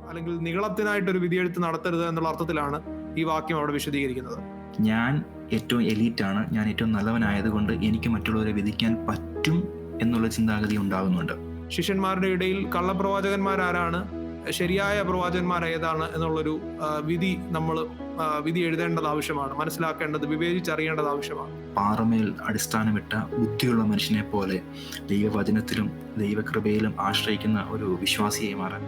അല്ലെങ്കിൽ നികളത്തിനായിട്ടൊരു വിധിയെഴുത്ത് നടത്തരുത് എന്നുള്ള അർത്ഥത്തിലാണ് ഈ വാക്യം അവിടെ വിശദീകരിക്കുന്നത്. ഞാൻ ഏറ്റവും എലീറ്റാണ്, ഞാൻ ഏറ്റവും നല്ലവനായതുകൊണ്ട് എനിക്ക് മറ്റുള്ളവരെ വിധിക്കാൻ പറ്റും എന്നുള്ള ചിന്താഗതി ഉണ്ടാകുന്നുണ്ട്. ശിഷ്യന്മാരുടെ ഇടയിൽ കള്ളപ്രവാചകന്മാരാരാണ്, ശരിയായ പ്രവാചകന്മാർ ഏതാണ് എന്നുള്ളൊരു വിധി നമ്മൾ വിധി എഴുതേണ്ടത് ആവശ്യമാണ്, മനസ്സിലാക്കേണ്ടത്, വിവേചിച്ചറിയേണ്ടത് ആവശ്യമാണ്. പാറമേൽ അടിസ്ഥാനമിട്ട ബുദ്ധിയുള്ള മനുഷ്യനെ പോലെ ദൈവവചനത്തിലും ദൈവകൃപയിലും ആശ്രയിക്കുന്ന ഒരു വിശ്വാസിയായി മാറാൻ.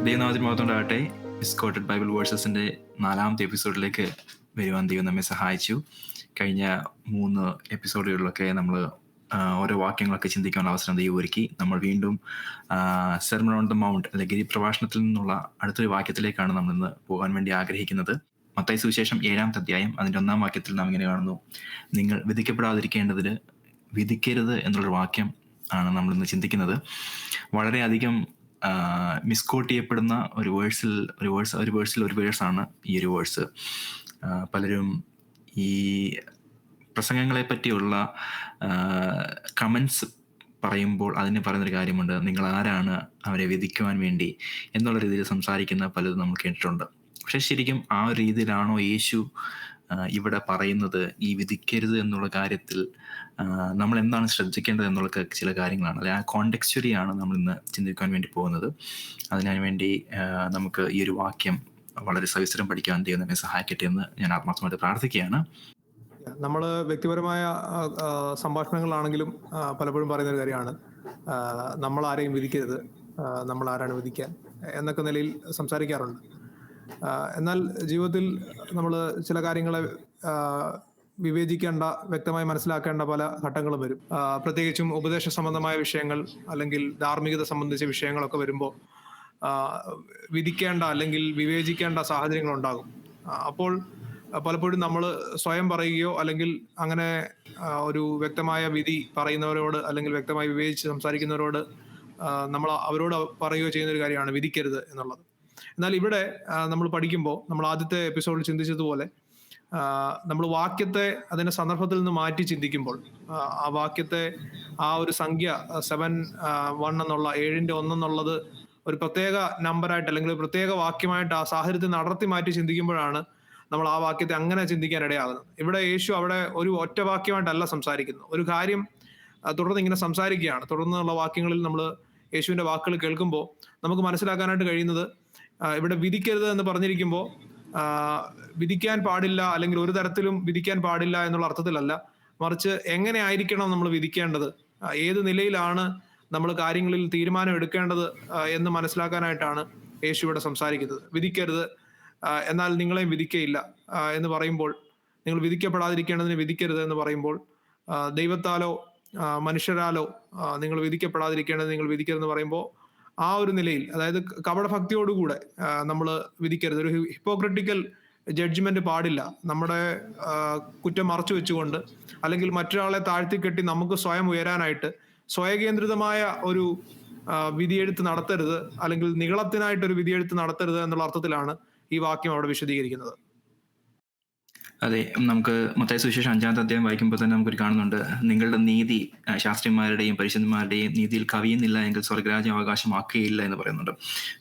ദൈവനാമത്തിന് മഹത്വമുണ്ടാകട്ടെ. മിസ്കോട്ടഡ് ബൈബിൾ വേഴ്സസിന്റെ 4ാമത്തെ എപ്പിസോഡിലേക്ക് വരുവാൻ ദൈവം നമ്മെ സഹായിച്ചു. കഴിഞ്ഞ 3 എപ്പിസോഡുകളിലൊക്കെ നമ്മൾ ഓരോ വാക്യങ്ങളൊക്കെ ചിന്തിക്കാനുള്ള അവസരം ദൈവം ഒരുക്കി. നമ്മൾ വീണ്ടും സെർമൺ ഓൺ ദ മൗണ്ട് അല്ലെങ്കിൽ ഗിരിപ്രഭാഷണത്തിൽ നിന്നുള്ള അടുത്തൊരു വാക്യത്തിലേക്കാണ് നമ്മൾ ഇന്ന് പോകാൻ വേണ്ടി ആഗ്രഹിക്കുന്നത്. മത്തായി സുവിശേഷം 7-ാമത്തെ അധ്യായം അതിൻ്റെ 1-ാം വാക്യത്തിൽ നാം ഇങ്ങനെ കാണുന്നു: നിങ്ങൾ വിധിക്കപ്പെടാതിരിക്കേണ്ടതിന് വിധിക്കരുത് എന്നുള്ളൊരു വാക്യം ആണ് നമ്മളിന്ന് ചിന്തിക്കുന്നത്. വളരെയധികം മിസ്കോട്ട് ചെയ്യപ്പെടുന്ന ഒരു വേഴ്സാണ് ഈ ഒരു വേഴ്സ്. പലരും ഈ പ്രസംഗങ്ങളെ പറ്റിയുള്ള കമൻസ് പറയുമ്പോൾ അതിന് പറയുന്നൊരു കാര്യമുണ്ട്: നിങ്ങൾ ആരാണ് അവരെ വിധിക്കുവാൻ വേണ്ടി എന്നുള്ള രീതിയിൽ സംസാരിക്കുന്ന പലതും നമ്മൾ കേട്ടിട്ടുണ്ട്. പക്ഷെ ശരിക്കും ആ ഒരു രീതിയിലാണോ യേശു ഇവിടെ പറയുന്നത്? ഈ വിധിക്കരുത് എന്നുള്ള കാര്യത്തിൽ നമ്മൾ എന്താണ് ശ്രദ്ധിക്കേണ്ടത് എന്നുള്ള ചില കാര്യങ്ങളാണ്, അല്ലെ ആ കോണ്ടെക്സ്ച്വലിയാണ് നമ്മൾ ഇന്ന് ചിന്തിക്കാൻ വേണ്ടി പോകുന്നത്. അതിനു വേണ്ടി നമുക്ക് ഈ ഒരു വാക്യം വളരെ സവിസ്തരം പഠിക്കാൻ ദൈവം നമ്മെ സഹായിക്കട്ടെ എന്ന് ഞാൻ ആത്മാർത്ഥമായിട്ട് പ്രാർത്ഥിക്കുകയാണ്. നമ്മൾ വ്യക്തിപരമായ സംഭാഷണങ്ങളാണെങ്കിലും പലപ്പോഴും പറയുന്നൊരു കാര്യമാണ്, നമ്മൾ ആരെയും വിധിക്കരുത്, നമ്മൾ ആരാണ് വിധിക്കാൻ എന്നൊക്കെ നിലയിൽ സംസാരിക്കാറുണ്ട്. എന്നാൽ ജീവിതത്തിൽ നമ്മൾ ചില കാര്യങ്ങളെ വിവേചിക്കേണ്ട, വ്യക്തമായി മനസ്സിലാക്കേണ്ട പല ഘട്ടങ്ങളും വരും. പ്രത്യേകിച്ചും ഉപദേശ സംബന്ധമായ വിഷയങ്ങൾ അല്ലെങ്കിൽ ധാർമ്മികത സംബന്ധിച്ച വിഷയങ്ങളൊക്കെ വരുമ്പോൾ വിധിക്കേണ്ട അല്ലെങ്കിൽ വിവേചിക്കേണ്ട സാഹചര്യങ്ങൾ ഉണ്ടാകും. അപ്പോൾ പലപ്പോഴും നമ്മൾ സ്വയം പറയുകയോ അല്ലെങ്കിൽ അങ്ങനെ ഒരു വ്യക്തമായ വിധി പറയുന്നവരോട് അല്ലെങ്കിൽ വ്യക്തമായി വിവേചിച്ച് സംസാരിക്കുന്നവരോട് നമ്മൾ അവരോട് പറയുകയോ ചെയ്യുന്നൊരു കാര്യമാണ് വിധിക്കരുത് എന്നുള്ളത്. എന്നാൽ ഇവിടെ നമ്മൾ പഠിക്കുമ്പോൾ, നമ്മൾ ആദ്യത്തെ എപ്പിസോഡിൽ ചിന്തിച്ചതുപോലെ, നമ്മൾ വാക്യത്തെ അതിന്റെ സന്ദർഭത്തിൽ നിന്ന് മാറ്റി ചിന്തിക്കുമ്പോൾ, ആ വാക്യത്തെ ആ ഒരു സംഖ്യ 7:1 എന്നുള്ള 7-1 എന്നുള്ളത് ഒരു പ്രത്യേക നമ്പറായിട്ട് അല്ലെങ്കിൽ ഒരു പ്രത്യേക വാക്യമായിട്ട് ആ സാഹചര്യത്തിൽ നടത്തി മാറ്റി ചിന്തിക്കുമ്പോഴാണ് നമ്മൾ ആ വാക്യത്തെ അങ്ങനെ ചിന്തിക്കാൻ ഇടയാകുന്നത്. ഇവിടെ യേശു അവിടെ ഒരു ഒറ്റ വാക്യമായിട്ടല്ല സംസാരിക്കുന്നത്, ഒരു കാര്യം തുടർന്ന് ഇങ്ങനെ സംസാരിക്കുകയാണ്. തുടർന്നുള്ള വാക്യങ്ങളിൽ നമ്മൾ യേശുവിന്റെ വാക്കുകൾ കേൾക്കുമ്പോൾ നമുക്ക് മനസ്സിലാക്കാനായിട്ട് കഴിയുന്നത്, ഇവിടെ വിധിക്കരുത് എന്ന് പറഞ്ഞിരിക്കുമ്പോൾ വിധിക്കാൻ പാടില്ല അല്ലെങ്കിൽ ഒരു തരത്തിലും വിധിക്കാൻ പാടില്ല എന്നുള്ള അർത്ഥത്തിലല്ല, മറിച്ച് എങ്ങനെ ആയിരിക്കണം നമ്മൾ വിധിക്കേണ്ടത്, ഏത് നിലയിലാണ് നമ്മൾ കാര്യങ്ങളിൽ തീരുമാനം എടുക്കേണ്ടത് എന്ന് മനസ്സിലാക്കാനായിട്ടാണ് യേശു ഇവിടെ സംസാരിക്കുന്നത്. വിധിക്കരുത്, എന്നാൽ നിങ്ങളെയും വിധിക്കയില്ല എന്ന് പറയുമ്പോൾ, നിങ്ങൾ വിധിക്കപ്പെടാതിരിക്കേണ്ടതിന് വിധിക്കരുത് എന്ന് പറയുമ്പോൾ, ദൈവത്താലോ മനുഷ്യരാലോ നിങ്ങൾ വിധിക്കപ്പെടാതിരിക്കേണ്ടത് നിങ്ങൾ വിധിക്കരുതെന്ന് പറയുമ്പോൾ ആ ഒരു നിലയിൽ, അതായത് കപടഭക്തിയോടുകൂടെ നമ്മൾ വിധിക്കരുത്. ഒരു ഹിപ്പോക്രിറ്റിക്കൽ ജഡ്ജ്മെന്റ് പാടില്ല. നമ്മുടെ കുറ്റം മറച്ചു വെച്ചുകൊണ്ട് അല്ലെങ്കിൽ മറ്റൊരാളെ താഴ്ത്തിക്കെട്ടി നമുക്ക് സ്വയം ഉയരാനായിട്ട് സ്വയകേന്ദ്രിതമായ ഒരു വിധിയെഴുത്ത് നടത്തരുത്, അല്ലെങ്കിൽ നികളത്തിനായിട്ടൊരു വിധിയെഴുത്ത് നടത്തരുത് എന്നുള്ള അർത്ഥത്തിലാണ് ഈ വാക്യം അവിടെ വിശദീകരിക്കുന്നത്. അതെ, നമുക്ക് മത്തായി സുവിശേഷം 5-ാമത്തെ അധ്യായം വായിക്കുമ്പോൾ തന്നെ നമുക്കൊരു കാണുന്നുണ്ട്: നിങ്ങളുടെ നീതി ശാസ്ത്രിമാരുടെയും പരിശുദ്ധന്മാരുടെയും നീതിയിൽ കവിയുന്നില്ല എങ്കിൽ സ്വർഗരാജ്യം അവകാശമാക്കുകയില്ല എന്ന് പറയുന്നുണ്ട്.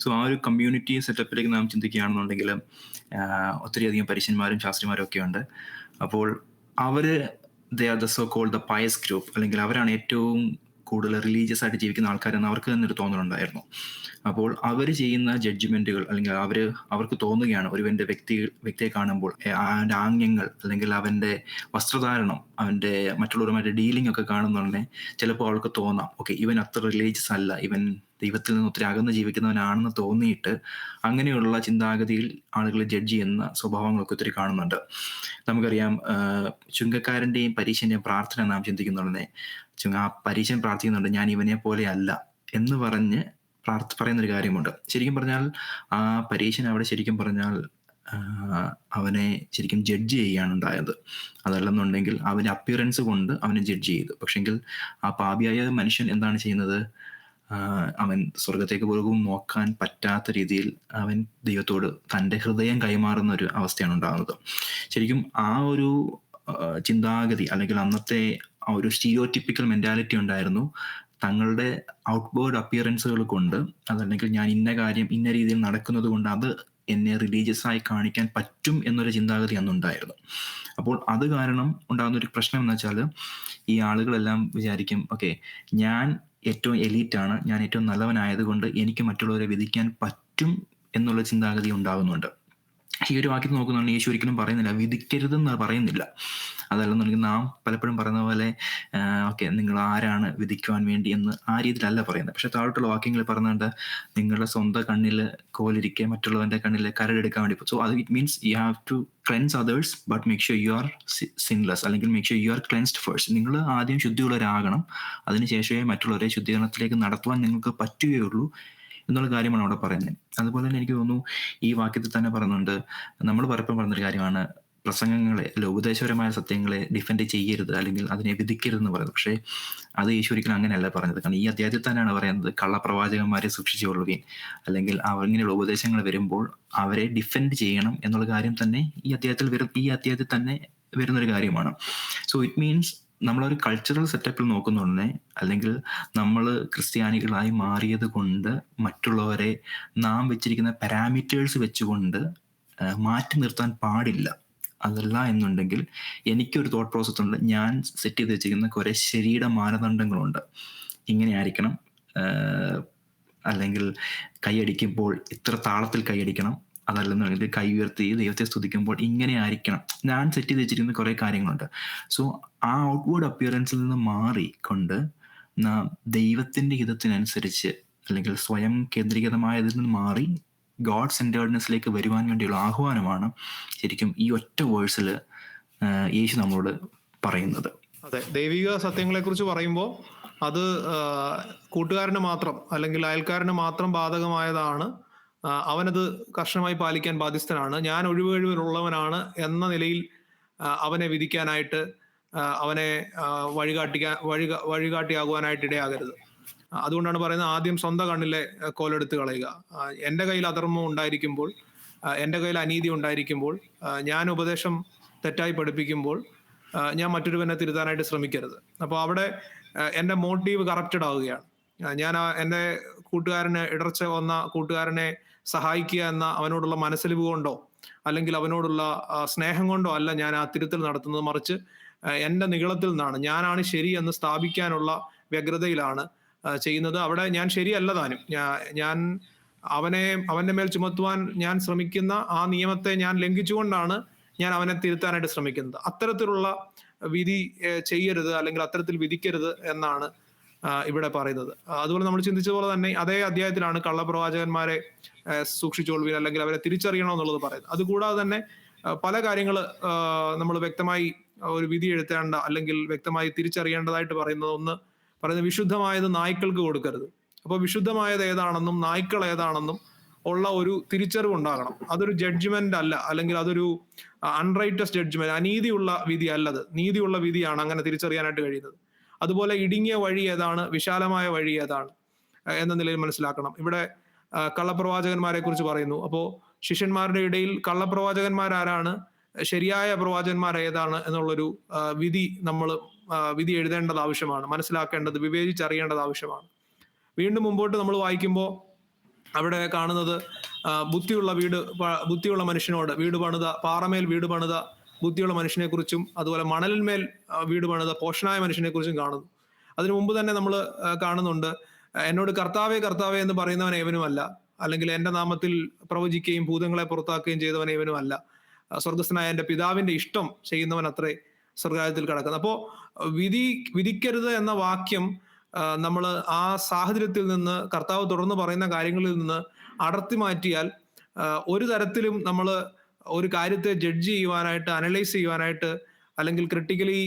സോ ആ ഒരു കമ്മ്യൂണിറ്റി സെറ്റപ്പിലേക്ക് നാം ചിന്തിക്കുകയാണെന്നുണ്ടെങ്കിൽ ഒത്തിരിയധികം പരിശുദ്ധന്മാരും ശാസ്ത്രിമാരും ഒക്കെ ഉണ്ട്. അപ്പോൾ അവര് they are the so called the pious group, അല്ലെങ്കിൽ അവരാണ് ഏറ്റവും കൂടുതൽ റിലീജിയസ് ആയിട്ട് ജീവിക്കുന്ന ആൾക്കാരെന്ന് അവർക്ക് തന്നെ ഒരു തോന്നലുണ്ടായിരുന്നു. അപ്പോൾ അവർ ചെയ്യുന്ന ജഡ്ജ്മെന്റുകൾ, അല്ലെങ്കിൽ അവർക്ക് തോന്നുകയാണ് ഒരുവന്റെ വ്യക്തിയെ കാണുമ്പോൾ അവൻ്റെ ആംഗ്യങ്ങൾ അല്ലെങ്കിൽ അവൻ്റെ വസ്ത്രധാരണം, അവൻ്റെ മറ്റുള്ളവരുമായിട്ട് ഡീലിംഗ് ഒക്കെ കാണുന്നുടനെ ചിലപ്പോൾ അവൾക്ക് തോന്നാം, ഓക്കെ, ഇവൻ അത്ര റിലീജിയസ് അല്ല, ഇവൻ ദൈവത്തിൽ നിന്ന് ഒത്തിരി അകന്ന് ജീവിക്കുന്നവനാണെന്ന് തോന്നിയിട്ട് അങ്ങനെയുള്ള ചിന്താഗതിയിൽ ആളുകൾ ജഡ്ജ് ചെയ്യുന്ന സ്വഭാവങ്ങളൊക്കെ ഒത്തിരി കാണുന്നുണ്ട്. നമുക്കറിയാം, ചുങ്കക്കാരൻ്റെയും പരീശൻ്റെയും പ്രാർത്ഥന നാം ചിന്തിക്കുന്നുടനെ ആ പരീശൻ പ്രാർത്ഥിക്കുന്നുണ്ട്, ഞാൻ ഇവനെ പോലെ അല്ല എന്ന് പറഞ്ഞ് പറയുന്നൊരു കാര്യമുണ്ട്. ശരിക്കും പറഞ്ഞാൽ ആ പരീശൻ അവിടെ ശരിക്കും പറഞ്ഞാൽ അവനെ ശരിക്കും ജഡ്ജ് ചെയ്യുകയാണ് ഉണ്ടായത്. അതല്ലെന്നുണ്ടെങ്കിൽ അവൻ്റെ അപ്പിയറൻസ് കൊണ്ട് അവനെ ജഡ്ജ് ചെയ്തു. പക്ഷെങ്കിൽ ആ പാപിയായ മനുഷ്യൻ എന്താണ് ചെയ്യുന്നത്? അവൻ സ്വർഗത്തേക്ക് പോലും നോക്കാൻ പറ്റാത്ത രീതിയിൽ അവൻ ദൈവത്തോട് തൻ്റെ ഹൃദയം കൈമാറുന്ന ഒരു അവസ്ഥയാണ് ഉണ്ടാകുന്നത്. ശരിക്കും ആ ഒരു ചിന്താഗതി അല്ലെങ്കിൽ അന്നത്തെ ആ ഒരു സ്റ്റീരിയോടിപ്പിക്കൽ മെൻറ്റാലിറ്റി ഉണ്ടായിരുന്നു. തങ്ങളുടെ ഔട്ട്വേർഡ് അപ്പിയറൻസുകൾ കൊണ്ട്, അതല്ലെങ്കിൽ ഞാൻ ഇന്ന കാര്യം ഇന്ന രീതിയിൽ നടക്കുന്നത് കൊണ്ട് അത് എന്നെ റിലീജിയസ് ആയി കാണിക്കാൻ പറ്റും എന്നൊരു ചിന്താഗതി അന്നുണ്ടായിരുന്നു. അപ്പോൾ അത് കാരണം ഉണ്ടാകുന്നൊരു പ്രശ്നം എന്ന് വെച്ചാൽ, ഈ ആളുകളെല്ലാം വിചാരിക്കും, ഓക്കെ, ഞാൻ ഏറ്റവും എലീറ്റാണ്, ഞാൻ ഏറ്റവും നല്ലവനായതുകൊണ്ട് എനിക്ക് മറ്റുള്ളവരെ വിധിക്കാൻ പറ്റും എന്നുള്ള ചിന്താഗതി ഉണ്ടാകുന്നുണ്ട്. ഈ ഒരു വാക്യത്തിൽ നോക്കുന്നുണ്ടെങ്കിൽ യേശു ഒരിക്കലും പറയുന്നില്ല വിധിക്കരുതെന്ന് പറയുന്നില്ല. അതല്ലെന്നുണ്ടെങ്കിൽ നാം പലപ്പോഴും പറയുന്ന പോലെ ഓക്കെ, നിങ്ങൾ ആരാണ് വിധിക്കുവാൻ വേണ്ടി എന്ന് ആ രീതിയിലല്ല പറയുന്നത്. പക്ഷെ താഴോട്ടുള്ള വാക്യങ്ങൾ പറയുന്നുണ്ട്, നിങ്ങളുടെ സ്വന്തം കണ്ണിൽ കോലിരിക്കെ മറ്റുള്ളവൻ്റെ കണ്ണിൽ കരടെടുക്കാൻ വേണ്ടി. സോ അത് it means you have to cleanse others but make sure you are sinless, അല്ലെങ്കിൽ make sure you are cleansed first. നിങ്ങൾ ആദ്യം ശുദ്ധിയുള്ളവരാകണം, അതിനുശേഷമേ മറ്റുള്ളവരെ ശുദ്ധീകരണത്തിലേക്ക് നടത്തുവാൻ നിങ്ങൾക്ക് പറ്റുകയുള്ളൂ എന്നുള്ള കാര്യമാണ് അവിടെ പറയുന്നത്. അതുപോലെ തന്നെ എനിക്ക് തോന്നുന്നു ഈ വാക്യത്തിൽ തന്നെ പറയുന്നുണ്ട്, നമ്മൾ പലപ്പോഴും പറഞ്ഞൊരു കാര്യമാണ് പ്രസംഗങ്ങളെ അല്ല ഉപദേശപരമായ സത്യങ്ങളെ ഡിഫെൻഡ് ചെയ്യരുത് അല്ലെങ്കിൽ അതിനെ വിധിക്കരുതെന്ന് പറയുന്നത്. പക്ഷേ അത് യേശു ഒരിക്കലും അങ്ങനെയല്ല പറഞ്ഞത്. കാരണം ഈ അധ്യായത്തിൽ തന്നെയാണ് പറയുന്നത്, കള്ളപ്രവാചകന്മാരെ സൂക്ഷിച്ചുകൊള്ളുകയും, അല്ലെങ്കിൽ ഇങ്ങനെയുള്ള ഉപദേശങ്ങൾ വരുമ്പോൾ അവരെ ഡിഫെൻഡ് ചെയ്യണം എന്നുള്ള കാര്യം തന്നെ ഈ അധ്യായത്തിൽ തന്നെ വരുന്നൊരു കാര്യമാണ്. സോ ഇറ്റ് മീൻസ് നമ്മളൊരു കൾച്ചറൽ സെറ്റപ്പിൽ നോക്കുന്നുണ്ടേ, അല്ലെങ്കിൽ നമ്മൾ ക്രിസ്ത്യാനികളായി മാറിയത് കൊണ്ട് മറ്റുള്ളവരെ നാം വെച്ചിരിക്കുന്ന പാരാമീറ്റേഴ്സ് വെച്ചുകൊണ്ട് മാറ്റി നിർത്താൻ പാടില്ല. അതല്ല എന്നുണ്ടെങ്കിൽ എനിക്കൊരു തോട്ട് പ്രോസസ് ഉണ്ട്, ഞാൻ സെറ്റ് ചെയ്ത് വെച്ചിരിക്കുന്ന കുറേ ശരീര മാനദണ്ഡങ്ങളുണ്ട്. ഇങ്ങനെ ആയിരിക്കണം, അല്ലെങ്കിൽ കൈയടിക്കുമ്പോൾ ഇത്ര താളത്തിൽ കൈയടിക്കണം, അതല്ലെന്നുണ്ടെങ്കിൽ കൈ ഉയർത്തി ദൈവത്തെ സ്തുതിക്കുമ്പോൾ ഇങ്ങനെ ആയിരിക്കണം. ഞാൻ സെറ്റ് ചെയ്ത് വെച്ചിരിക്കുന്ന കുറേ കാര്യങ്ങളുണ്ട്. സോ ആ ഔട്ട്വേർഡ് അപ്പിയറൻസിൽ നിന്ന് മാറിക്കൊണ്ട് നാം ദൈവത്തിൻ്റെ ഹിതത്തിനനുസരിച്ച് അല്ലെങ്കിൽ സ്വയം കേന്ദ്രീകൃതമായതിൽ നിന്ന് മാറി ഗോഡ് സെൻറ്റേർഡ്നെസ്സിലേക്ക് വരുവാൻ വേണ്ടിയുള്ള ആഹ്വാനമാണ് ശരിക്കും ഈ ഒറ്റ വേഴ്സിൽ യേശു നമ്മളോട് പറയുന്നത്. അതെ, ദൈവിക സത്യങ്ങളെക്കുറിച്ച് പറയുമ്പോൾ അത് കൂട്ടുകാരന് മാത്രം അല്ലെങ്കിൽ അയൽക്കാരന് മാത്രം ബാധകമായതാണ്. അവനത് കർശനമായി പാലിക്കാൻ ബാധ്യസ്ഥനാണ്. ഞാൻ ഒഴിവുകഴിവുള്ളവനാണ് എന്ന നിലയിൽ അവനെ വിധിക്കാനായിട്ട്, അവനെ വഴികാട്ടിയാകുവാനായിട്ട് ഇടയാകരുത്. അതുകൊണ്ടാണ് പറയുന്നത്, ആദ്യം സ്വന്തം കണ്ണിലെ കോലെടുത്ത് കളയുക. എൻ്റെ കയ്യിൽ അധർമ്മം ഉണ്ടായിരിക്കുമ്പോൾ, എൻ്റെ കയ്യിൽ അനീതി ഉണ്ടായിരിക്കുമ്പോൾ, ഞാൻ ഉപദേശം തെറ്റായി പഠിപ്പിക്കുമ്പോൾ ഞാൻ മറ്റൊരുവനെ തിരുത്താനായിട്ട് ശ്രമിക്കരുത്. അപ്പോൾ അവിടെ എൻ്റെ മോട്ടീവ് കറപ്റ്റഡ് ആവുകയാണ്. ഞാൻ എൻ്റെ കൂട്ടുകാരന് ഇടർച്ച വന്ന കൂട്ടുകാരനെ സഹായിക്കുക എന്ന അവനോടുള്ള മനസ്സലിവ് കൊണ്ടോ അല്ലെങ്കിൽ അവനോടുള്ള സ്നേഹം കൊണ്ടോ അല്ല ഞാൻ ആ തിരുത്തൽ നടത്തുന്നത്. മറിച്ച് എൻ്റെ നിഗളത്തിൽ നിന്നാണ്, ഞാനാണ് ശരി എന്ന് സ്ഥാപിക്കാനുള്ള വ്യഗ്രതയിലാണ് ചെയ്യുന്നത്. അവിടെ ഞാൻ ശരിയല്ല താനും, ഞാൻ അവൻ്റെ മേൽ ചുമത്തുവാൻ ഞാൻ ശ്രമിക്കുന്ന ആ നിയമത്തെ ഞാൻ ലംഘിച്ചുകൊണ്ടാണ് ഞാൻ അവനെ തിരുത്താനായിട്ട് ശ്രമിക്കുന്നത്. അത്തരത്തിലുള്ള വിധി ചെയ്യരുത് അല്ലെങ്കിൽ അത്തരത്തിൽ വിധിക്കരുത് എന്നാണ് ഇവിടെ പറയുന്നത്. അതുപോലെ നമ്മൾ ചിന്തിച്ച പോലെ തന്നെ അതേ അധ്യായത്തിലാണ് കള്ളപ്രവാചകന്മാരെ സൂക്ഷിച്ചോളുവിൻ അല്ലെങ്കിൽ അവരെ തിരിച്ചറിയണം എന്നുള്ളത് പറയുന്നത്. അതുകൂടാതെ തന്നെ പല കാര്യങ്ങൾ നമ്മൾ വ്യക്തമായി ഒരു വിധി എഴുതേണ്ട അല്ലെങ്കിൽ വ്യക്തമായി തിരിച്ചറിയേണ്ടതായിട്ട് പറയുന്നത് വിശുദ്ധമായത് നായ്ക്കൾക്ക് കൊടുക്കരുത്. അപ്പോൾ വിശുദ്ധമായത് ഏതാണെന്നും നായ്ക്കൾ ഏതാണെന്നും ഉള്ള ഒരു തിരിച്ചറിവ് ഉണ്ടാകണം. അതൊരു ജഡ്ജ്മെന്റ് അല്ല, അല്ലെങ്കിൽ അതൊരു അൺറൈറ്റസ് ജഡ്ജ്മെന്റ്, അനീതിയുള്ള വിധി അല്ലത്, നീതിയുള്ള വിധിയാണ് അങ്ങനെ തിരിച്ചറിയാനായിട്ട് കഴിയുന്നത്. അതുപോലെ ഇടുങ്ങിയ വഴി ഏതാണ്, വിശാലമായ വഴി ഏതാണ് എന്ന നിലയിൽ മനസ്സിലാക്കണം. ഇവിടെ കള്ളപ്രവാചകന്മാരെ കുറിച്ച് പറയുന്നു. അപ്പോൾ ശിഷ്യന്മാരുടെ ഇടയിൽ കള്ളപ്രവാചകന്മാരാരാണ്, ശരിയായ പ്രവാചകന്മാർ ഏതാണ് എന്നുള്ളൊരു വിധി എഴുതേണ്ടത് ആവശ്യമാണ്, മനസ്സിലാക്കേണ്ടത്, വിവേചിച്ചറിയേണ്ടത് ആവശ്യമാണ്. വീണ്ടും മുമ്പോട്ട് നമ്മൾ വായിക്കുമ്പോൾ അവിടെ കാണുന്നത് ബുദ്ധിയുള്ള മനുഷ്യനോട് പാറമേൽ വീട് പണിത ബുദ്ധിയുള്ള മനുഷ്യനെ കുറിച്ചും അതുപോലെ മണലിന്മേൽ വീട് പണിത പോഷനായ മനുഷ്യനെ കുറിച്ചും കാണുന്നു. അതിനു മുമ്പ് തന്നെ നമ്മൾ കാണുന്നുണ്ട്, എന്നോട് കർത്താവേ കർത്താവേ എന്ന് പറയുന്നവൻ ഏവനുമല്ല, അല്ലെങ്കിൽ എൻ്റെ നാമത്തിൽ പ്രവചിക്കുകയും ഭൂതങ്ങളെ പുറത്താക്കുകയും ചെയ്തവൻ ഏവനുമല്ല, സ്വർഗസ്ഥനായ എൻ്റെ പിതാവിന്റെ ഇഷ്ടം ചെയ്യുന്നവൻ അത്രേ സ്വർഗരാജ്യത്തിൽ കടക്കുന്നത്. അപ്പോൾ വിധിക്കരുത് എന്ന വാക്യം നമ്മൾ ആ സാഹചര്യത്തിൽ നിന്ന്, കർത്താവ് തുടർന്ന് പറയുന്ന കാര്യങ്ങളിൽ നിന്ന് അടർത്തി മാറ്റിയാൽ ഒരു തരത്തിലും നമ്മൾ ഒരു കാര്യത്തെ ജഡ്ജ് ചെയ്യുവാനായിട്ട്, അനലൈസ് ചെയ്യുവാനായിട്ട് അല്ലെങ്കിൽ ക്രിട്ടിക്കലി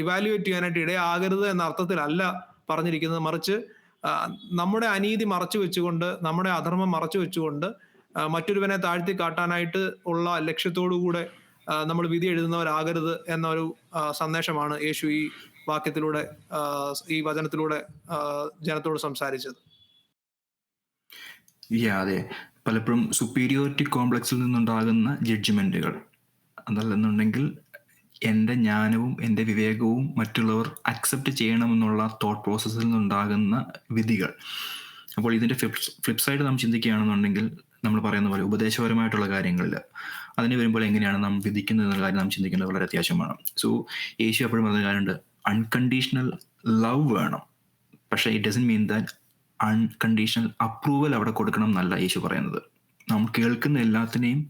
ഇവാലുവേറ്റ് ചെയ്യാനായിട്ട് ഇടയാകരുത് എന്ന അർത്ഥത്തിലല്ല പറഞ്ഞിരിക്കുന്നത്. മറിച്ച് നമ്മുടെ അനീതി മറച്ചു വെച്ചുകൊണ്ട്, നമ്മുടെ അധർമ്മം മറച്ചു വെച്ചുകൊണ്ട് മറ്റൊരുവനെ താഴ്ത്തി കാട്ടാനായിട്ട് ഉള്ള ലക്ഷ്യത്തോടുകൂടെ നമ്മൾ വിധി എഴുതുന്നവരാകരുത് എന്നൊരു സന്ദേശമാണ് യേശു ഈ വാക്യത്തിലൂടെ, ഈ വചനത്തിലൂടെ ജനത്തോട് സംസാരിച്ചത്. അതെ, പലപ്പോഴും സുപ്പീരിയോറിറ്റി കോംപ്ലക്സിൽ നിന്നുണ്ടാകുന്ന ജഡ്ജ്മെന്റുകൾ, അതല്ലെന്നുണ്ടെങ്കിൽ എൻ്റെ ജ്ഞാനവും എൻ്റെ വിവേകവും മറ്റുള്ളവർ അക്സെപ്റ്റ് ചെയ്യണമെന്നുള്ള തോട്ട് പ്രോസസ്സിൽ നിന്നുണ്ടാകുന്ന വിധികൾ. അപ്പോൾ ഇതിൻ്റെ ഫ്ലിപ്പ് സൈഡ് നാം ചിന്തിക്കുകയാണെന്നുണ്ടെങ്കിൽ നമ്മൾ പറയുന്ന പോലെ ഉപദേശപരമായിട്ടുള്ള കാര്യങ്ങളിൽ അതിന് വരുമ്പോൾ എങ്ങനെയാണ് നാം വിധിക്കുന്നത് എന്നുള്ള കാര്യം നാം ചിന്തിക്കേണ്ടത് വളരെ അത്യാവശ്യമാണ്. സോ യേശു എപ്പോഴും പറഞ്ഞ കാര്യമുണ്ട്, അൺകണ്ടീഷണൽ ലവ് വേണം, പക്ഷേ it doesn't mean that unconditional approval അവിടെ കൊടുക്കണം എന്നല്ല യേശു പറയുന്നത്. നാം കേൾക്കുന്ന എല്ലാത്തിനെയും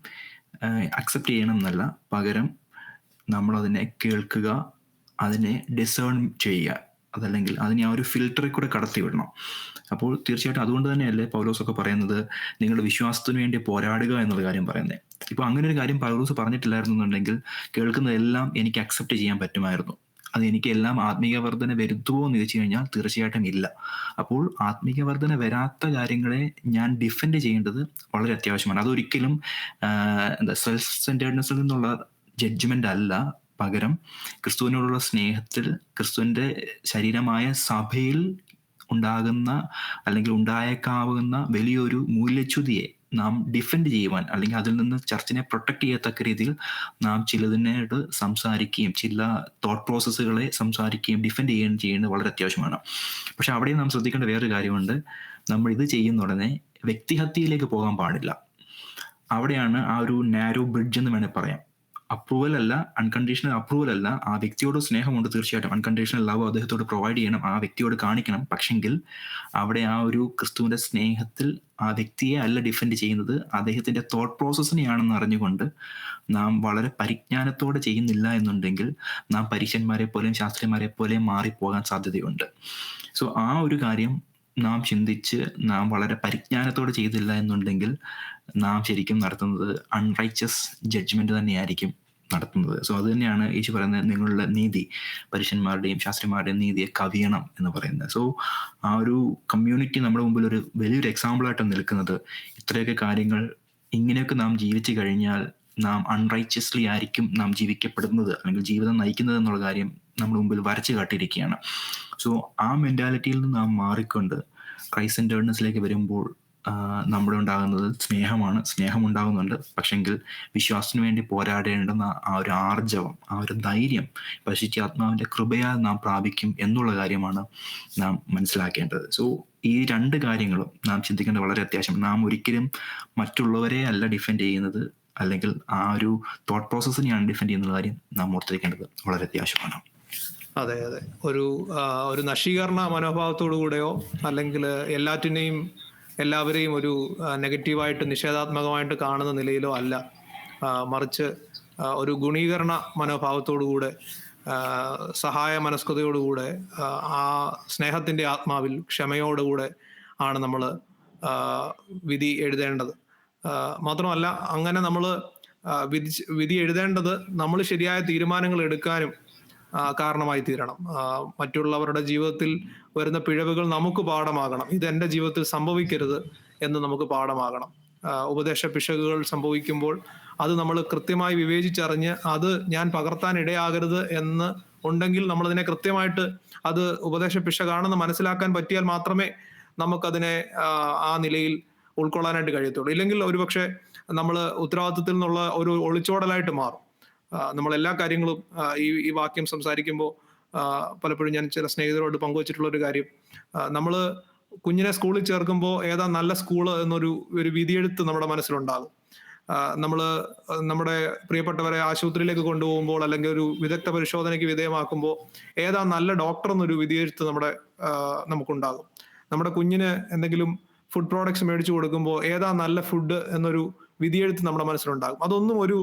അക്സെപ്റ്റ് ചെയ്യണം എന്നല്ല, പകരം നമ്മളതിനെ കേൾക്കുക, അതിനെ ഡിസേൺ ചെയ്യുക, അതല്ലെങ്കിൽ അതിനെ ആ ഒരു ഫിൽറ്ററിൽ കൂടെ കടത്തി വിടണം. അപ്പോൾ തീർച്ചയായിട്ടും അതുകൊണ്ട് തന്നെയല്ലേ പൗലോസൊക്കെ പറയുന്നത് നിങ്ങളുടെ വിശ്വാസത്തിന് വേണ്ടി പോരാടുക എന്നുള്ള കാര്യം പറയുന്നത്. ഇപ്പോൾ അങ്ങനെ ഒരു കാര്യം പൗലോസ് പറഞ്ഞിട്ടില്ലായിരുന്നുണ്ടെങ്കിൽ കേൾക്കുന്നതെല്ലാം എനിക്ക് അക്സെപ്റ്റ് ചെയ്യാൻ പറ്റുമായിരുന്നു. അത് എനിക്ക് എല്ലാം ആത്മീയ വർധന വരുത്തുമോ എന്ന് ചോദിച്ചു കഴിഞ്ഞാൽ തീർച്ചയായിട്ടും ഇല്ല. അപ്പോൾ ആത്മീയ വർധന വരാത്ത കാര്യങ്ങളെ ഞാൻ ഡിഫെൻഡ് ചെയ്യേണ്ടത് വളരെ അത്യാവശ്യമാണ്. അതൊരിക്കലും സെൽഫ് സെൻറ്റേർഡ്നെസ്സിൽ നിന്നുള്ള ജഡ്ജ്മെൻ്റ് അല്ല, പകരം ക്രിസ്തുവിനോടുള്ള സ്നേഹത്തിൽ ക്രിസ്തുവിൻ്റെ ശരീരമായ സഭയിൽ ഉണ്ടാകുന്ന അല്ലെങ്കിൽ ഉണ്ടായേക്കാവുന്ന വലിയൊരു മൂല്യച്യുതിയെ നാം ഡിഫെൻഡ് ചെയ്യുവാൻ, അല്ലെങ്കിൽ അതിൽ നിന്ന് ചർച്ചിനെ പ്രൊട്ടക്ട് ചെയ്യത്തക്ക രീതിയിൽ നാം ചിലതിനോട് സംസാരിക്കുകയും ചില തോട്ട് പ്രോസസ്സുകളെ സംസാരിക്കുകയും ഡിഫെൻഡ് ചെയ്യുകയും ചെയ്യുന്നത് വളരെ അത്യാവശ്യമാണ്. പക്ഷെ അവിടെ നാം ശ്രദ്ധിക്കേണ്ട വേറൊരു കാര്യമുണ്ട്. നമ്മൾ ഇത് ചെയ്യുന്ന ഉടനെ വ്യക്തിഹത്യയിലേക്ക് പോകാൻ പാടില്ല. അവിടെയാണ് ആ ഒരു നാരോ ബ്രിഡ്ജ് എന്ന് വേണേൽ പറയാം. അപ്രൂവൽ അല്ല, അൺകണ്ടീഷണൽ അപ്രൂവൽ അല്ല. ആ വ്യക്തിയോട് സ്നേഹമുണ്ട്, തീർച്ചയായിട്ടും അൺകണ്ടീഷണൽ ലവ് അദ്ദേഹത്തോട് പ്രൊവൈഡ് ചെയ്യണം, ആ വ്യക്തിയോട് കാണിക്കണം. പക്ഷെങ്കിൽ അവിടെ ആ ഒരു ക്രിസ്തുവിൻ്റെ സ്നേഹത്തിൽ ആ വ്യക്തിയെ അല്ല ഡിഫെൻഡ് ചെയ്യുന്നത്, അദ്ദേഹത്തിൻ്റെ തോട്ട് പ്രോസസ്സിനെയാണെന്ന് അറിഞ്ഞുകൊണ്ട് നാം വളരെ പരിജ്ഞാനത്തോടെ ചെയ്യുന്നില്ല എന്നുണ്ടെങ്കിൽ നാം പരീക്ഷന്മാരെ പോലെയും ശാസ്ത്രിമാരെ പോലെയും മാറിപ്പോകാൻ സാധ്യതയുണ്ട്. സോ ആ ഒരു കാര്യം നാം ചിന്തിച്ച് നാം വളരെ പരിജ്ഞാനത്തോടെ ചെയ്തില്ല എന്നുണ്ടെങ്കിൽ നാം ശരിക്കും നടത്തുന്നത് അൺറൈച്ചസ് ജഡ്ജ്മെന്റ് തന്നെയായിരിക്കും നടത്തുന്നത്. സോ അത് തന്നെയാണ് യേശു പറയുന്നത്, നിങ്ങളുടെ നീതി പരീക്ഷന്മാരുടെയും ശാസ്ത്രിമാരുടെയും നീതിയെ കവിയണം എന്ന് പറയുന്നത്. സോ ആ ഒരു കമ്മ്യൂണിറ്റി നമ്മുടെ മുമ്പിൽ ഒരു വലിയൊരു എക്സാമ്പിളായിട്ട് നിൽക്കുന്നത്, ഇത്രയൊക്കെ കാര്യങ്ങൾ ഇങ്ങനെയൊക്കെ നാം ജീവിച്ചു കഴിഞ്ഞാൽ നാം അൺറൈച്ചസ്ലി ആയിരിക്കും നാം ജീവിക്കപ്പെടുന്നത് അല്ലെങ്കിൽ ജീവിതം നയിക്കുന്നത് എന്നുള്ള കാര്യം നമ്മുടെ മുമ്പിൽ വരച്ചു കാട്ടിയിരിക്കുകയാണ്. സോ ആ മെൻറ്റാലിറ്റിയിൽ നിന്ന് നാം മാറിക്കൊണ്ട് ക്രൈസ്റ്റ് സെൻറ്റേർഡ്നെസ്സിലേക്ക് വരുമ്പോൾ നമ്മുടെ ഉണ്ടാകുന്നത് സ്നേഹമാണ്. സ്നേഹം ഉണ്ടാകുന്നുണ്ട്, പക്ഷെങ്കിൽ വിശ്വാസത്തിന് വേണ്ടി പോരാടേണ്ടുന്ന ആ ഒരു ആർജവം, ആ ഒരു ധൈര്യം പരിശുദ്ധാത്മാവിൻ്റെ കൃപയാൽ നാം പ്രാപിക്കും എന്നുള്ള കാര്യമാണ് നാം മനസ്സിലാക്കേണ്ടത്. സോ ഈ രണ്ട് കാര്യങ്ങളും നാം ചിന്തിക്കേണ്ടത് വളരെ അത്യാവശ്യം. നാം ഒരിക്കലും മറ്റുള്ളവരെ അല്ല ഡിഫെൻഡ് ചെയ്യുന്നത്, അല്ലെങ്കിൽ ആ ഒരു തോട്ട് പ്രോസസ്സിനെയാണ് ഡിഫെൻഡ് ചെയ്യുന്ന കാര്യം നാം ഓർത്തിരിക്കേണ്ടത് വളരെ അത്യാവശ്യമാണ്. അതെ അതെ, ഒരു നശീകരണ മനോഭാവത്തോടു കൂടെയോ അല്ലെങ്കിൽ എല്ലാവരെയും ഒരു നെഗറ്റീവായിട്ട് നിഷേധാത്മകമായിട്ട് കാണുന്ന നിലയിലോ അല്ല, മറിച്ച് ഒരു ഗുണീകരണ മനോഭാവത്തോടുകൂടെ സഹായ മനസ്കതയോടുകൂടെ ആ സ്നേഹത്തിൻ്റെ ആത്മാവിൽ ക്ഷമയോടുകൂടെ ആണ് നമ്മൾ വിധി എഴുതേണ്ടത്. മാത്രമല്ല അങ്ങനെ നമ്മൾ വിധി എഴുതേണ്ടത് നമ്മൾ ശരിയായ തീരുമാനങ്ങൾ എടുക്കാനും കാരണമായി തീരണം. മറ്റുള്ളവരുടെ ജീവിതത്തിൽ വരുന്ന പിഴവുകൾ നമുക്ക് പാഠമാകണം. ഇത് എൻ്റെ ജീവിതത്തിൽ സംഭവിക്കരുത് എന്ന് നമുക്ക് പാഠമാകണം. ഉപദേശ പിശകുകൾ സംഭവിക്കുമ്പോൾ അത് നമ്മൾ കൃത്യമായി വിവേചിച്ചറിഞ്ഞ് അത് ഞാൻ പകർത്താൻ ഇടയാകരുത് എന്ന് ഉണ്ടെങ്കിൽ നമ്മളതിനെ കൃത്യമായിട്ട് അത് ഉപദേശ പിശകാണെന്ന് മനസ്സിലാക്കാൻ പറ്റിയാൽ മാത്രമേ നമുക്കതിനെ ആ നിലയിൽ ഉൾക്കൊള്ളാനായിട്ട് കഴിയത്തുള്ളൂ. ഇല്ലെങ്കിൽ ഒരുപക്ഷെ നമ്മൾ ഉത്തരവാദിത്വത്തിൽ നിന്നുള്ള ഒരു ഒളിച്ചോടലായിട്ട് മാറും. നമ്മളെല്ലാ കാര്യങ്ങളും ഈ വാക്യം സംസാരിക്കുമ്പോൾ പലപ്പോഴും ഞാൻ ചില സ്നേഹിതരോട് പങ്കുവച്ചിട്ടുള്ള ഒരു കാര്യം, നമ്മൾ കുഞ്ഞിനെ സ്കൂളിൽ ചേർക്കുമ്പോൾ ഏതാ നല്ല സ്കൂള് എന്നൊരു വിധിയെഴുത്ത് നമ്മുടെ മനസ്സിലുണ്ടാകും. നമ്മൾ നമ്മുടെ പ്രിയപ്പെട്ടവരെ ആശുപത്രിയിലേക്ക് കൊണ്ടുപോകുമ്പോൾ അല്ലെങ്കിൽ ഒരു വിദഗ്ധ പരിശോധനയ്ക്ക് വിധേയമാക്കുമ്പോൾ ഏതാ നല്ല ഡോക്ടർ എന്നൊരു വിധിയെഴുത്ത് നമുക്കുണ്ടാകും. നമ്മുടെ കുഞ്ഞിന് എന്തെങ്കിലും ഫുഡ് പ്രോഡക്ട്സ് മേടിച്ചു കൊടുക്കുമ്പോൾ ഏതാ നല്ല ഫുഡ് എന്നൊരു വിധിയെഴുത്ത് നമ്മുടെ മനസ്സിലുണ്ടാകും. അതൊന്നും ഒരു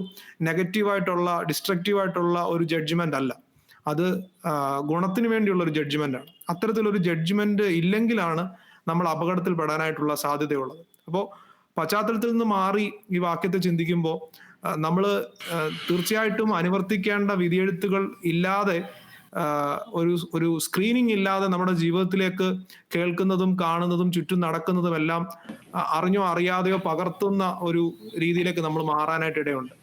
നെഗറ്റീവായിട്ടുള്ള ഡിസ്ട്രക്റ്റീവായിട്ടുള്ള ഒരു ജഡ്ജ്മെന്റ് അല്ല, അത് ഗുണത്തിന് വേണ്ടിയുള്ള ഒരു ജഡ്ജ്മെന്റ് ആണ്. അത്തരത്തിലൊരു ജഡ്ജ്മെന്റ് ഇല്ലെങ്കിലാണ് നമ്മൾ അപകടത്തിൽ പെടാനായിട്ടുള്ള സാധ്യതയുള്ളത്. അപ്പോൾ പശ്ചാത്തലത്തിൽ നിന്ന് മാറി ഈ വാക്യത്തെ ചിന്തിക്കുമ്പോൾ നമ്മൾ തീർച്ചയായിട്ടും അനുവർത്തിക്കേണ്ട വിധിയെഴുത്തുകൾ ഇല്ലാതെ ഒരു സ്ക്രീനിങ് ഇല്ലാതെ നമ്മുടെ ജീവിതത്തിലേക്ക് കേൾക്കുന്നതും കാണുന്നതും ചുറ്റും നടക്കുന്നതും എല്ലാം അറിഞ്ഞോ അറിയാതെയോ പകർത്തുന്ന ഒരു രീതിയിലേക്ക് നമ്മൾ മാറാനായിട്ട് ഇടയുണ്ട്.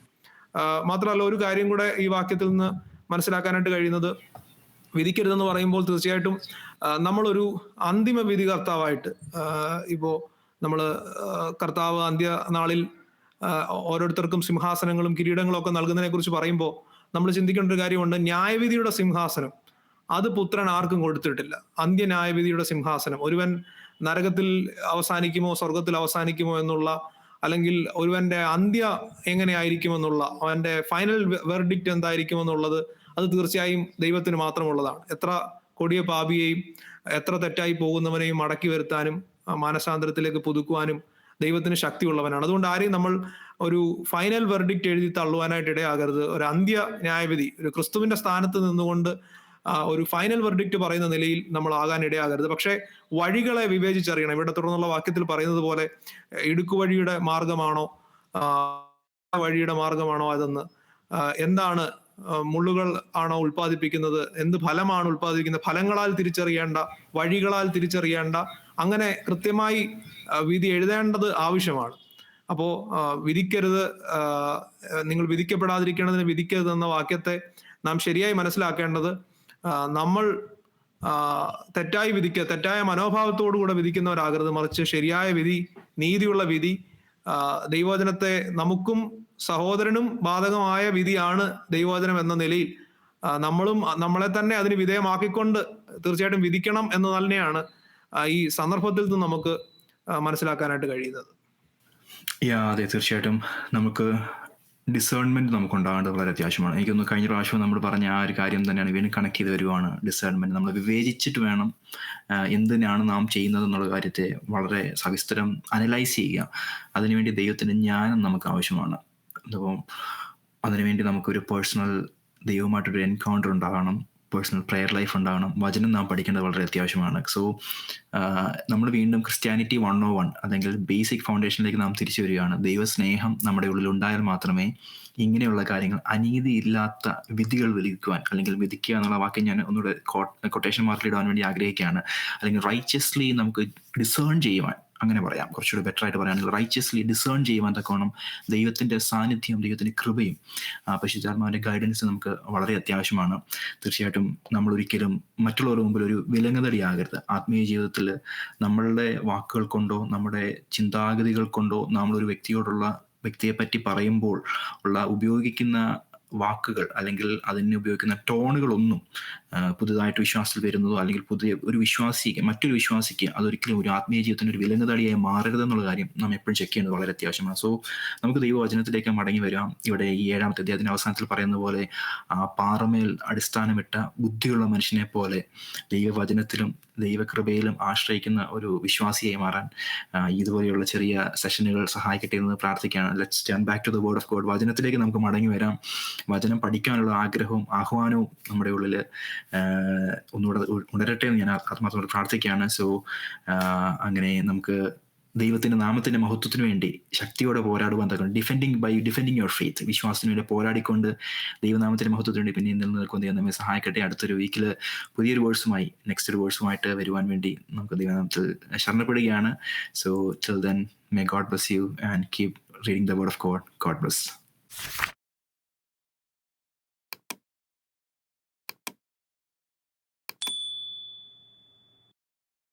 മാത്രമല്ല ഒരു കാര്യം കൂടെ ഈ വാക്യത്തിൽ നിന്ന് മനസ്സിലാക്കാനായിട്ട് കഴിയുന്നത്, വിധിക്കരുതെന്ന് പറയുമ്പോൾ തീർച്ചയായിട്ടും നമ്മളൊരു അന്തിമ വിധി കർത്താവായിട്ട്, ഇപ്പോ നമ്മള് കർത്താവ് അന്ത്യനാളിൽ ഓരോരുത്തർക്കും സിംഹാസനങ്ങളും കിരീടങ്ങളും ഒക്കെ നൽകുന്നതിനെ കുറിച്ച് പറയുമ്പോൾ നമ്മൾ ചിന്തിക്കേണ്ട ഒരു കാര്യമുണ്ട്. ന്യായവിധിയുടെ സിംഹാസനം അത് പുത്രൻ ആർക്കും കൊടുത്തിട്ടില്ല. അന്ത്യന്യായവിധിയുടെ സിംഹാസനം, ഒരുവൻ നരകത്തിൽ അവസാനിക്കുമോ സ്വർഗത്തിൽ അവസാനിക്കുമോ എന്നുള്ള, അല്ലെങ്കിൽ ഒരുവന്റെ അന്ത്യ എങ്ങനെയായിരിക്കുമെന്നുള്ള, അവന്റെ ഫൈനൽ വെർഡിക്റ്റ് എന്തായിരിക്കുമെന്നുള്ളത് അത് തീർച്ചയായും ദൈവത്തിന് മാത്രമുള്ളതാണ്. എത്ര കൊടിയ പാപിയെയും എത്ര തെറ്റായി പോകുന്നവനെയും മടക്കി വരുത്താനും മാനസാന്തരത്തിലേക്ക് പുതുക്കുവാനും ദൈവത്തിന് ശക്തിയുള്ളവനാണ്. അതുകൊണ്ട് ആരെയും നമ്മൾ ഒരു ഫൈനൽ വെർഡിക്റ്റ് എഴുതി തള്ളുവാനായിട്ട് ഇടയാകരുത്. ഒരു അന്ത്യ ന്യായവിധി, ഒരു ക്രിസ്തുവിന്റെ സ്ഥാനത്ത് നിന്നുകൊണ്ട് ഒരു ഫൈനൽ വെർഡിക്റ്റ് പറയുന്ന നിലയിൽ നമ്മൾ ആകാൻ ഇടയാകരുത്. പക്ഷേ വഴികളെ വിവേചിച്ചറിയണം. ഇവിടെ തുടർന്നുള്ള വാക്യത്തിൽ പറയുന്നത് പോലെ ഇടുക്കുവഴിയുടെ മാർഗമാണോ വഴിയുടെ മാർഗമാണോ അതെന്ന്, എന്താണ് മുള്ളുകൾ ആണോ ഉൽപ്പാദിപ്പിക്കുന്നത്, എന്ത് ഫലമാണ് ഉൽപ്പാദിപ്പിക്കുന്നത്, ഫലങ്ങളാൽ തിരിച്ചറിയേണ്ട, വഴികളാൽ തിരിച്ചറിയേണ്ട, അങ്ങനെ കൃത്യമായി വിധി എഴുതേണ്ടത് ആവശ്യമാണ്. അപ്പോ വിധിക്കരുത്, നിങ്ങൾ വിധിക്കപ്പെടാതിരിക്കേണ്ടതിന് വിധിക്കരുത് എന്ന വാക്യത്തെ നാം ശരിയായി മനസ്സിലാക്കേണ്ടത്, നമ്മൾ തെറ്റായി തെറ്റായ മനോഭാവത്തോടുകൂടെ വിധിക്കുന്നവരാകരുത്. മറിച്ച് ശരിയായ വിധി, നീതിയുള്ള വിധി, ദൈവവചനത്തെ നമുക്കും സഹോദരനും ബാധകമായ വിധിയാണ് ദൈവവചനം എന്ന നിലയിൽ നമ്മളും നമ്മളെ തന്നെ അതിന് വിധേയമാക്കിക്കൊണ്ട് തീർച്ചയായിട്ടും വിധിക്കണം എന്ന് തന്നെയാണ് ഈ സന്ദർഭത്തിൽ നിന്ന് നമുക്ക് മനസ്സിലാക്കാനായിട്ട് കഴിയുന്നത്. അതെ, തീർച്ചയായിട്ടും നമുക്ക് ഡിസേൺമെന്റ് നമുക്ക് ഉണ്ടാകേണ്ടത് വളരെ അത്യാവശ്യമാണ്. എനിക്കൊന്ന് കഴിഞ്ഞ പ്രാവശ്യം നമ്മൾ പറഞ്ഞ ആ ഒരു കാര്യം തന്നെയാണ് വീണ്ടും കണക്ട് ചെയ്ത് വരുവാണ്. ഡിസേൺമെന്റ് നമ്മൾ വിവേചിച്ചിട്ട് വേണം എന്തിനാണ് നാം ചെയ്യുന്നത് എന്നുള്ള കാര്യത്തെ വളരെ സവിസ്തരം അനലൈസ് ചെയ്യുക. അതിനുവേണ്ടി ദൈവത്തിന്റെ ജ്ഞാനം നമുക്ക് ആവശ്യമാണ്. അപ്പം അതിനുവേണ്ടി നമുക്കൊരു പേഴ്സണൽ ദൈവമായിട്ടൊരു എൻകൗണ്ടർ ഉണ്ടാകണം, പേഴ്സണൽ പ്രെയർ ലൈഫ് ഉണ്ടാകണം, വചനം നാം പഠിക്കേണ്ടത് വളരെ അത്യാവശ്യമാണ്. സോ നമ്മൾ വീണ്ടും ക്രിസ്ത്യാനിറ്റി 101 അല്ലെങ്കിൽ ബേസിക് ഫൗണ്ടേഷനിലേക്ക് നാം തിരിച്ചു വരികയാണ്. ദൈവസ്നേഹം നമ്മുടെ ഉള്ളിൽ ഉണ്ടായാൽ മാത്രമേ ഇങ്ങനെയുള്ള കാര്യങ്ങൾ, അനീതിയില്ലാത്ത വിധികൾ വിധിക്കുവാൻ, അല്ലെങ്കിൽ വിധിക്കുക എന്നുള്ള വാക്യം ഞാൻ ഒന്നുകൂടെ കൊട്ടേഷൻ മാർക്കിൽ ഇടാൻ വേണ്ടി ആഗ്രഹിക്കുകയാണ്. അല്ലെങ്കിൽ റൈച്ചസ്ലി നമുക്ക് ഡിസേൺ ചെയ്യുവാൻ, അങ്ങനെ പറയാം, കുറച്ചുകൂടി ബെറ്റർ ആയിട്ട് പറയുകയാണെങ്കിൽ റൈച്ചസ്ലി ഡിസേൺ ചെയ്യുവാൻ തക്കോണം ദൈവത്തിൻ്റെ സാന്നിധ്യം, ദൈവത്തിൻ്റെ കൃപയും പരിശുദ്ധാത്മാവിൻ്റെ ഗൈഡൻസ് നമുക്ക് വളരെ അത്യാവശ്യമാണ്. തീർച്ചയായിട്ടും നമ്മൾ ഒരിക്കലും മറ്റുള്ളവരുടെ മുമ്പിൽ ഒരു വിലങ്ങുതടിയാകരുത്. ആത്മീയ ജീവിതത്തിൽ നമ്മളുടെ വാക്കുകൾ കൊണ്ടോ നമ്മുടെ ചിന്താഗതികൾ കൊണ്ടോ നമ്മളൊരു വ്യക്തിയെ പറ്റി പറയുമ്പോൾ ഉപയോഗിക്കുന്ന വാക്കുകൾ അല്ലെങ്കിൽ അതിന് ഉപയോഗിക്കുന്ന ടോണുകളൊന്നും പുതുതായിട്ട് വിശ്വാസത്തിൽ വരുന്നതോ അല്ലെങ്കിൽ പുതിയ ഒരു വിശ്വാസിക്ക് മറ്റൊരു വിശ്വാസിക്ക് അതൊരിക്കലും ഒരു ആത്മീയ ജീവിതത്തിൻ്റെ ഒരു വിലങ്ങുതടിയായി മാറരുതെന്നുള്ള കാര്യം നാം എപ്പോഴും ചെക്ക് ചെയ്യുന്നത് വളരെ അത്യാവശ്യമാണ്. സോ നമുക്ക് ദൈവവചനത്തിലേക്ക് മടങ്ങി വരാം. ഇവിടെ ഈ 7-ാമത്തെ അധ്യായത്തിന്റെ അവസാനത്തിൽ പറയുന്ന പോലെ പാറമേൽ അടിസ്ഥാനമിട്ട ബുദ്ധിയുള്ള മനുഷ്യനെ പോലെ ദൈവവചനത്തിലും ദൈവകൃപയിലും ആശ്രയിക്കുന്ന ഒരു വിശ്വാസിയായി മാറാൻ ഇതുപോലെയുള്ള ചെറിയ സെഷനുകൾ സഹായിക്കട്ടെ എന്ന് പ്രാർത്ഥിക്കുകയാണ്. Let's turn back to the word of God. വചനത്തിലേക്ക് നമുക്ക് മടങ്ങി വരാം. വചനം പഠിക്കാനുള്ള ആഗ്രഹവും ആഹ്വാനവും നമ്മുടെ ഉള്ളിൽ ഒന്നുകൂടെ ഉണരട്ടെ എന്ന് ഞാൻ ആത്മാർത്ഥമായിട്ട് പ്രാർത്ഥിക്കുകയാണ്. സോ അങ്ങനെ നമുക്ക് ദൈവത്തിന്റെ നാമത്തിന്റെ മഹത്വത്തിന് വേണ്ടി ശക്തിയോടെ പോരാടുവാൻ തക്കണം. ഡിഫെൻഡിങ് യുവർ ഫെയ്ത്ത്, വിശ്വാസത്തിന് വേണ്ടി പോരാടിക്കൊണ്ട് ദൈവനാമത്തിന്റെ മഹത്വത്തിന് വേണ്ടി പിന്നെ നിലനിൽക്കുന്ന ദൈവം നമ്മെ സഹായിക്കട്ടെ. അടുത്തൊരു വീക്കിൽ പുതിയൊരു വേഴ്സുമായി, നെക്സ്റ്റ് ഒരു വേഴ്സുമായിട്ട് വരുവാൻ വേണ്ടി നമുക്ക് ദൈവനാമത്തിൽ ശരണപ്പെടുകയാണ്. So till then, may God bless you and keep reading the word of God. God bless.